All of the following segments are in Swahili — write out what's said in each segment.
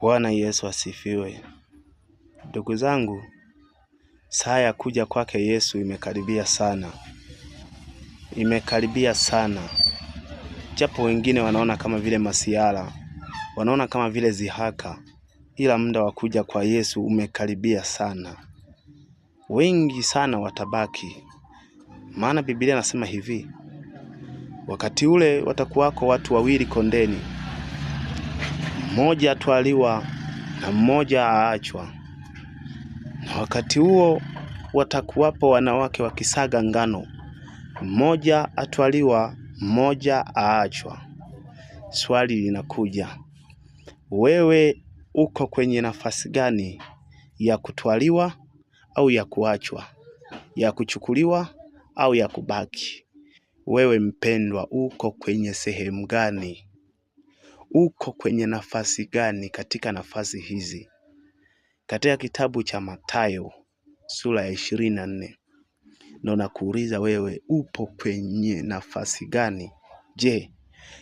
Bwana Yesu asifiwe. Ndugu zangu, saa ya kuja kwake Yesu imekaribia sana. Imekaribia sana. Japo wengine wanaona kama vile masiara, wanaona kama vile zihaka, ila muda wa kuja kwa Yesu umekaribia sana. Wengi sana watabaki. Maana Biblia inasema hivi, wakati ule watakuwako watu wawili kondeni, mmoja atwaliwa na mmoja aachwa. Na wakati huo watakuwapo wanawake wakisaga ngano, mmoja atwaliwa, mmoja aachwa. Swali linakuja, wewe uko kwenye nafasi gani ya kutwaliwa au ya kuachwa, ya kuchukuliwa au ya kubaki? Wewe mpendwa, uko kwenye sehemu gani? Uko kwenye nafasi gani katika nafasi hizi? Katika kitabu cha Mathayo sura ya 24 ndio nakuuliza wewe, upo kwenye nafasi gani? Je,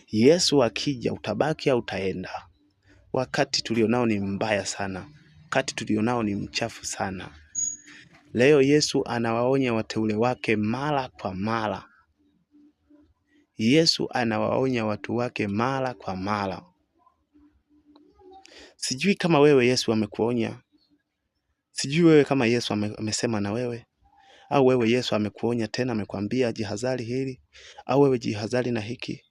Yesu akija utabaki au utaenda? Wakati tulionao ni mbaya sana. Wakati tulionao ni mchafu sana. Leo Yesu anawaonya wateule wake mara kwa mara. Yesu anawaonya watu wake mara kwa mara. Sijui kama wewe Yesu amekuonya. Sijui wewe kama Yesu amesema na wewe. Au wewe Yesu amekuonya tena, amekwambia jihadhari hili, au wewe jihadhari na hiki.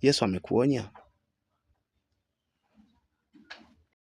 Yesu amekuonya?